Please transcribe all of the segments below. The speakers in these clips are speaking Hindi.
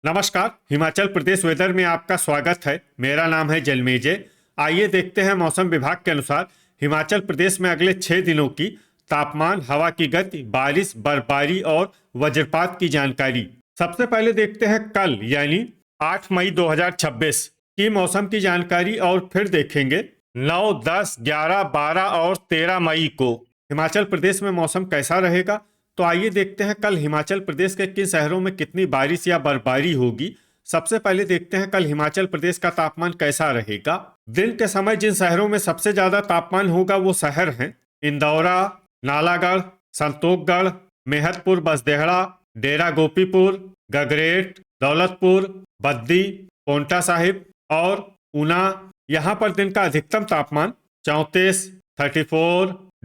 नमस्कार। हिमाचल प्रदेश वेदर में आपका स्वागत है। मेरा नाम है जलमेजय। आइए देखते हैं मौसम विभाग के अनुसार हिमाचल प्रदेश में अगले 6 दिनों की तापमान, हवा की गति, बारिश, बर्फबारी और वज्रपात की जानकारी। सबसे पहले देखते हैं कल यानी 8 मई 2026 की मौसम की जानकारी और फिर देखेंगे 9, 10, 11, 12 और 13 मई को हिमाचल प्रदेश में मौसम कैसा रहेगा। तो आइए देखते हैं कल हिमाचल प्रदेश के किन शहरों में कितनी बारिश या बर्फबारी होगी। सबसे पहले देखते हैं कल हिमाचल प्रदेश का तापमान कैसा रहेगा। दिन के समय जिन शहरों में सबसे ज्यादा तापमान होगा वो शहर हैं इंदौरा, नालागढ़, संतोखगढ़, मेहतपुर, बसदेहड़ा, डेरा गोपीपुर, गगरेट, दौलतपुर, बद्दी, पोंटा साहिब और ऊना। यहाँ पर दिन का अधिकतम तापमान 34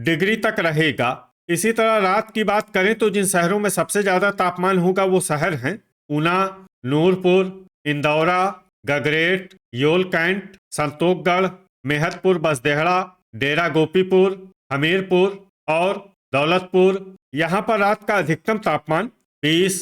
डिग्री तक रहेगा। इसी तरह रात की बात करें तो जिन शहरों में सबसे ज्यादा तापमान होगा वो शहर हैं ऊना, नूरपुर, इंदौरा, गगरेट, योल कैंट, संतोखगढ़, मेहतपुर, बसदेहड़ा, डेरा गोपीपुर, हमीरपुर और दौलतपुर। यहाँ पर रात का अधिकतम तापमान 20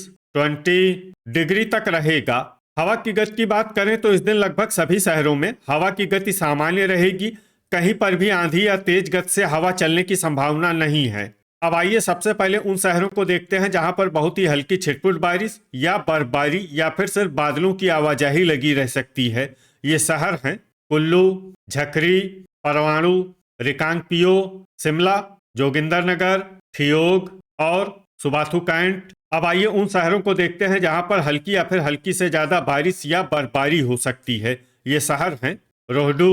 डिग्री तक रहेगा। हवा की गति की बात करें तो इस दिन लगभग सभी शहरों में हवा की गति सामान्य रहेगी। कहीं पर भी आंधी या तेज गति से हवा चलने की संभावना नहीं है। अब आइए सबसे पहले उन शहरों को देखते हैं जहां पर बहुत ही हल्की छिटपुट बारिश या बर्फबारी या फिर सिर्फ बादलों की आवाजाही लगी रह सकती है। ये शहर हैं कुल्लू, झकरी, परवाणु, रिकांगपिओ, शिमला, जोगिंदरनगर, ठियोग और सुबाथू कैंट। अब आइए उन शहरों को देखते हैं जहां पर हल्की या फिर हल्की से ज्यादा बारिश या बर्फबारी हो सकती है। ये शहर हैं रोहडू,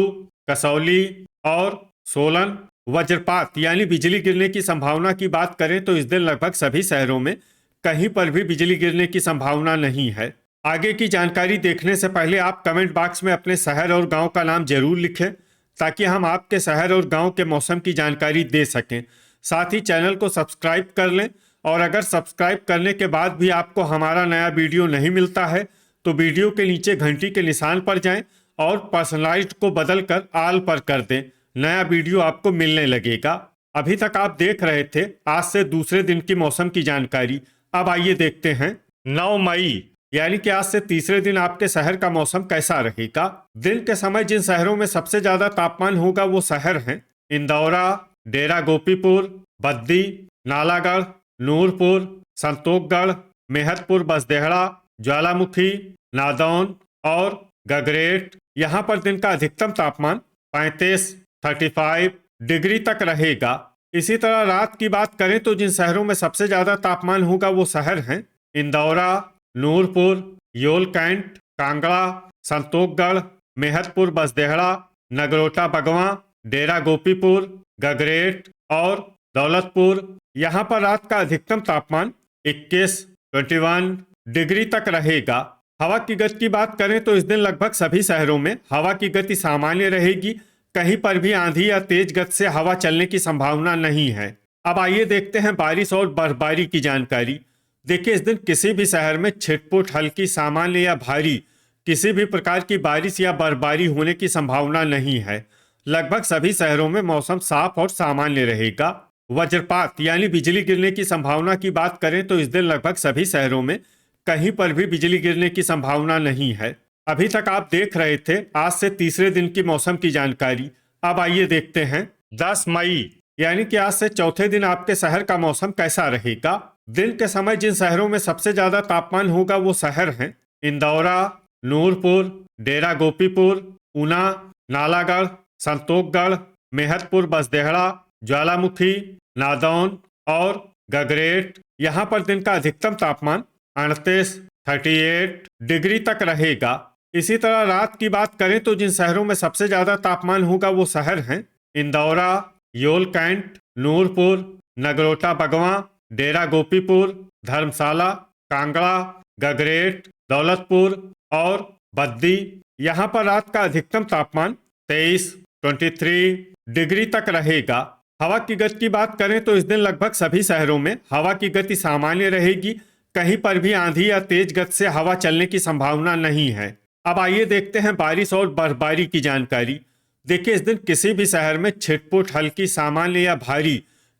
कसौली और सोलन। वज्रपात यानी बिजली गिरने की संभावना की बात करें तो इस दिन लगभग सभी शहरों में कहीं पर भी बिजली गिरने की संभावना नहीं है। आगे की जानकारी देखने से पहले आप कमेंट बॉक्स में अपने शहर और गांव का नाम जरूर लिखें ताकि हम आपके शहर और गांव के मौसम की जानकारी दे सकें। साथ ही चैनल को सब्सक्राइब कर लें और अगर सब्सक्राइब करने के बाद भी आपको हमारा नया वीडियो नहीं मिलता है तो वीडियो के नीचे घंटी के निशान पर जाएं और पर्सनलाइज्ड को बदलकर ऑल पर कर दें। नया वीडियो आपको मिलने लगेगा। अभी तक आप देख रहे थे आज से दूसरे दिन की मौसम की जानकारी। अब आइए देखते हैं 9 मई यानी कि आज से तीसरे दिन आपके शहर का मौसम कैसा रहेगा। दिन के समय जिन शहरों में सबसे ज्यादा तापमान होगा वो शहर हैं इंदौरा, डेरा गोपीपुर, बद्दी, नालागढ़, नूरपुर, संतोखगढ़, मेहतपुर, बसदेहड़ा, ज्वालामुखी, नादौन और गगरेट। यहाँ पर दिन का अधिकतम तापमान 35 डिग्री तक रहेगा। इसी तरह रात की बात करें तो जिन शहरों में सबसे ज्यादा तापमान होगा वो शहर हैं इंदौरा, नूरपुर, योल कैंट, कांगड़ा, संतोखगढ़, मेहतपुर, बसदेहड़ा, नगरोटा बगवां, डेरा गोपीपुर, गगरेट और दौलतपुर। यहाँ पर रात का अधिकतम तापमान 21 डिग्री तक रहेगा। हवा की गति की बात करें तो इस दिन लगभग सभी शहरों में हवा की गति सामान्य रहेगी। कहीं पर भी आंधी या तेज गति से हवा चलने की संभावना नहीं है। अब आइए देखते हैं बारिश और बर्फबारी की जानकारी। देखिए इस दिन किसी भी शहर में छिटपुट, हल्की, सामान्य या भारी किसी भी प्रकार की बारिश या बर्फबारी होने की संभावना नहीं है। लगभग सभी शहरों में मौसम साफ और सामान्य रहेगा। वज्रपात यानी बिजली गिरने की संभावना की बात करें तो इस दिन लगभग सभी शहरों में कहीं पर भी बिजली गिरने की संभावना नहीं है। अभी तक आप देख रहे थे आज से तीसरे दिन की मौसम की जानकारी। अब आइए देखते हैं 10 मई यानी कि आज से चौथे दिन आपके शहर का मौसम कैसा रहेगा। दिन के समय जिन शहरों में सबसे ज्यादा तापमान होगा वो शहर हैं इंदौरा, नूरपुर, डेरा गोपीपुर, ऊना, नालागढ़, संतोखगढ़, मेहतपुर, बसदेहड़ा, ज्वालामुखी, नादौन और गगरेट। यहाँ पर दिन का अधिकतम तापमान 38 डिग्री तक रहेगा। इसी तरह रात की बात करें तो जिन शहरों में सबसे ज्यादा तापमान होगा वो शहर हैं इंदौरा, योल कैंट, नूरपुर, नगरोटा बगवां, डेरा गोपीपुर, धर्मशाला, कांगड़ा, गगरेट, दौलतपुर और बद्दी। यहाँ पर रात का अधिकतम तापमान 23 डिग्री तक रहेगा। हवा की गति की बात करें तो इस दिन लगभग सभी शहरों में हवा की गति सामान्य रहेगी। कहीं पर भी आंधी या तेज गति से हवा चलने की संभावना नहीं है। अब आइए देखते हैं बारिश और बर्फबारी की जानकारी। देखिए इस दिन किसी भी शहर में छिटपुट, हल्की, सामान्य या भारी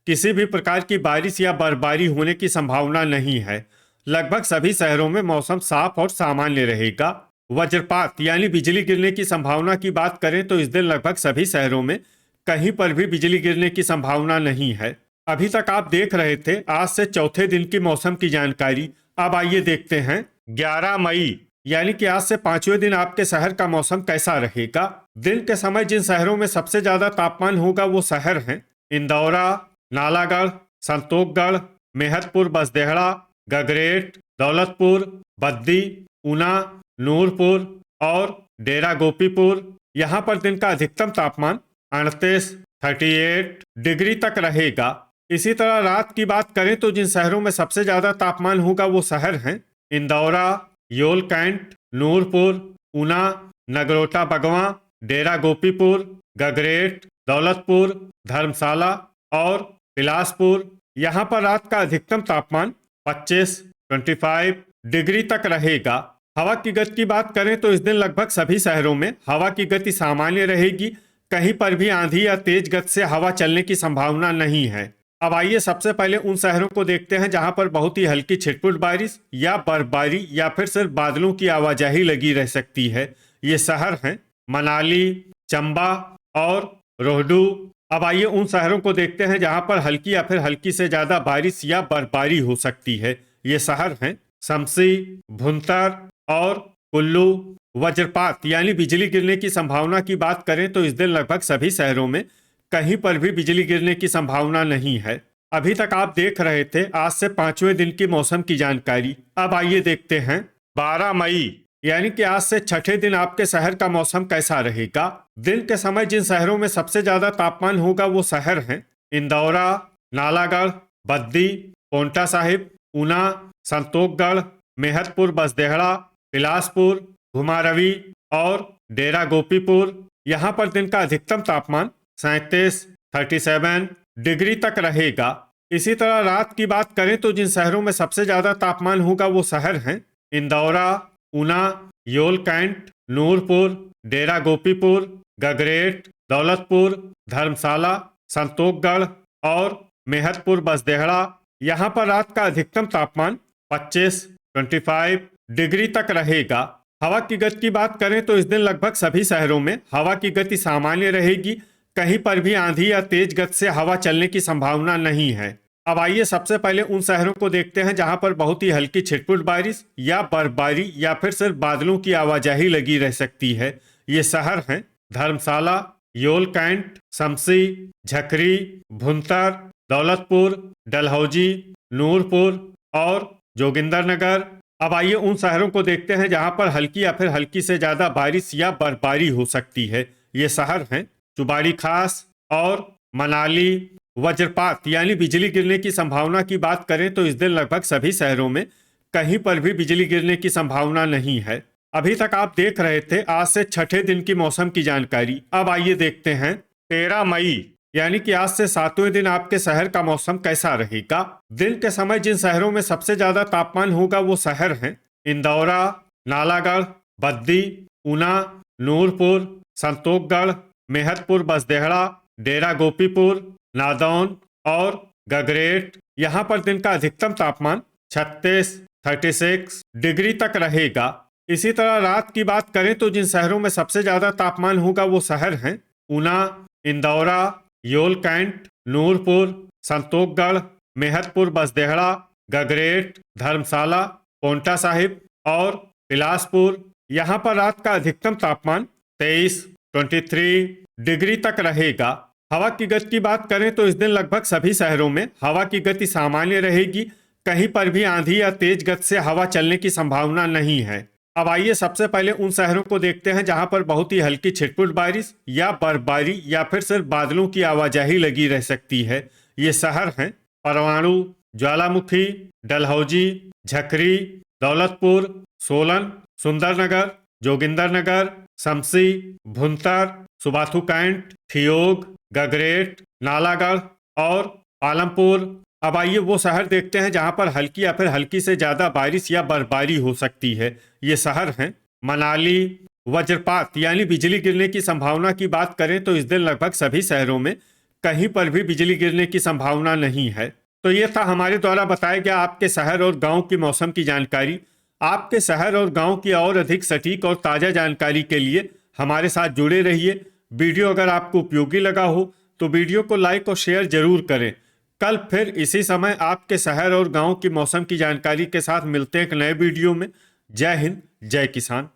किसी भी प्रकार की बारिश या बर्फबारी होने की संभावना नहीं है। लगभग सभी शहरों में मौसम साफ और सामान्य रहेगा। वज्रपात यानी बिजली गिरने की संभावना की बात करें तो इस दिन लगभग सभी शहरों में कहीं पर भी बिजली गिरने की संभावना नहीं है। अभी तक आप देख रहे थे आज से चौथे दिन की मौसम की जानकारी। अब आइए देखते हैं 11 मई यानी कि आज से पांचवें दिन आपके शहर का मौसम कैसा रहेगा। दिन के समय जिन शहरों में सबसे ज्यादा तापमान होगा वो शहर हैं इंदौरा, नालागढ़, संतोषगढ़, मेहतपुर, बसदेहड़ा, गगरेट, दौलतपुर, बद्दी, ऊना, नूरपुर और डेरा गोपीपुर। यहाँ पर दिन का अधिकतम तापमान 38 डिग्री तक रहेगा। इसी तरह रात की बात करें तो जिन शहरों में सबसे ज्यादा तापमान होगा वो शहर हैं इंदौरा, योल कैंट, नूरपुर, ऊना, नगरोटा बगवां, डेरा गोपीपुर, गगरेट, दौलतपुर, धर्मशाला और बिलासपुर। यहाँ पर रात का अधिकतम तापमान 25 डिग्री तक रहेगा। हवा की गति की बात करें तो इस दिन लगभग सभी शहरों में हवा की गति सामान्य रहेगी। कहीं पर भी आंधी या तेज गति से हवा चलने की संभावना नहीं है। अब आइए सबसे पहले उन शहरों को देखते हैं जहां पर बहुत ही हल्की छिटपुट बारिश या बर्फबारी या फिर सिर्फ बादलों की आवाजाही लगी रह सकती है। ये शहर हैं मनाली, चंबा और रोहडू। अब आइए उन शहरों को देखते हैं जहां पर हल्की या फिर हल्की से ज्यादा बारिश या बर्फबारी हो सकती है। ये शहर हैं शमसी, भुंतर और कुल्लू। वज्रपात यानी बिजली गिरने की संभावना की बात करें तो इस दिन लगभग सभी शहरों में कहीं पर भी बिजली गिरने की संभावना नहीं है। अभी तक आप देख रहे थे आज से पांचवें दिन की मौसम की जानकारी। अब आइए देखते हैं 12 मई यानी कि आज से छठे दिन आपके शहर का मौसम कैसा रहेगा। दिन के समय जिन शहरों में सबसे ज्यादा तापमान होगा वो शहर हैं इंदौरा, नालागढ़, बद्दी, पोंटा साहिब, ऊना, संतोषगढ़, मेहतपुर, बसदेहड़ा, बिलासपुर, घुमारवी और डेरा गोपीपुर। यहाँ पर दिन का अधिकतम तापमान 37 डिग्री तक रहेगा। इसी तरह रात की बात करें तो जिन शहरों में सबसे ज्यादा तापमान होगा वो शहर हैं इंदौरा, ऊना, योल कैंट, नूरपुर, डेरा गोपीपुर, गगरेट, दौलतपुर, धर्मशाला, संतोषगढ़ और मेहतपुर, बसदेहड़ा। यहाँ पर रात का अधिकतम तापमान 25 डिग्री तक रहेगा। हवा की गति की बात करें तो इस दिन लगभग सभी शहरों में हवा की गति सामान्य रहेगी। कहीं पर भी आंधी या तेज गति से हवा चलने की संभावना नहीं है। अब आइए सबसे पहले उन शहरों को देखते हैं जहां पर बहुत ही हल्की छिटपुट बारिश या बर्फबारी या फिर सिर्फ बादलों की आवाजाही लगी रह सकती है। ये शहर हैं धर्मशाला, योल कैंट, शमसी, झकरी, भुंतर, दौलतपुर, डलहौजी, नूरपुर और जोगिंदरनगर। अब आइए उन शहरों को देखते हैं जहां पर हल्की या फिर हल्की से ज्यादा बारिश या बर्फबारी हो सकती है। ये शहर हैं चुबाड़ी खास और मनाली। वज्रपात यानी बिजली गिरने की संभावना की बात करें तो इस दिन लगभग सभी शहरों में कहीं पर भी बिजली गिरने की संभावना नहीं है। अभी तक आप देख रहे थे आज से छठे दिन की मौसम की जानकारी। अब आइए देखते हैं 13 मई यानी कि आज से सातवें दिन आपके शहर का मौसम कैसा रहेगा। दिन के समय जिन शहरों में सबसे ज्यादा तापमान होगा वो शहर हैं इंदौरा, नालागढ़, बद्दी, ऊना, नूरपुर, संतोषगढ़, मेहतपुर, बसदेहड़ा, डेरा गोपीपुर, नादौन और गगरेट। यहाँ पर दिन का अधिकतम तापमान 36 डिग्री तक रहेगा। इसी तरह रात की बात करें तो जिन शहरों में सबसे ज्यादा तापमान होगा वो शहर हैं ऊना, इंदौरा, योल कैंट, नूरपुर, संतोषगढ़, मेहतपुर, बसदेहड़ा, गगरेट, धर्मशाला, पोंटा साहिब और बिलासपुर। यहाँ पर रात का अधिकतम तापमान 23 डिग्री तक रहेगा। हवा की गति की बात करें तो इस दिन लगभग सभी शहरों में हवा की गति सामान्य रहेगी। कहीं पर भी आंधी या तेज गति से हवा चलने की संभावना नहीं है। अब आइए सबसे पहले उन शहरों को देखते हैं जहां पर बहुत ही हल्की छिटपुट बारिश या बर्फबारी या फिर सिर्फ बादलों की आवाजाही लगी रह सकती है। ये शहर हैं परवाणु, ज्वालामुखी, डलहौजी, झकरी, दौलतपुर, सोलन, सुंदरनगर, जोगिंदरनगर, शमसी, भुंतर, सुबाथू कैंट, ठियोग, गगरेट, नालागढ़ और पालमपुर। अब आइए वो शहर देखते हैं जहां पर हल्की या फिर हल्की से ज्यादा बारिश या बर्फबारी हो सकती है। ये शहर हैं मनाली। वज्रपात यानी बिजली गिरने की संभावना की बात करें तो इस दिन लगभग सभी शहरों में कहीं पर भी बिजली गिरने की संभावना नहीं है। तो ये था हमारे द्वारा बताया गया आपके शहर और गांव की मौसम की जानकारी। आपके शहर और गांव की और अधिक सटीक और ताज़ा जानकारी के लिए हमारे साथ जुड़े रहिए। वीडियो अगर आपको उपयोगी लगा हो तो वीडियो को लाइक और शेयर जरूर करें। कल फिर इसी समय आपके शहर और गांव की मौसम की जानकारी के साथ मिलते हैं एक नए वीडियो में। जय हिंद, जय किसान।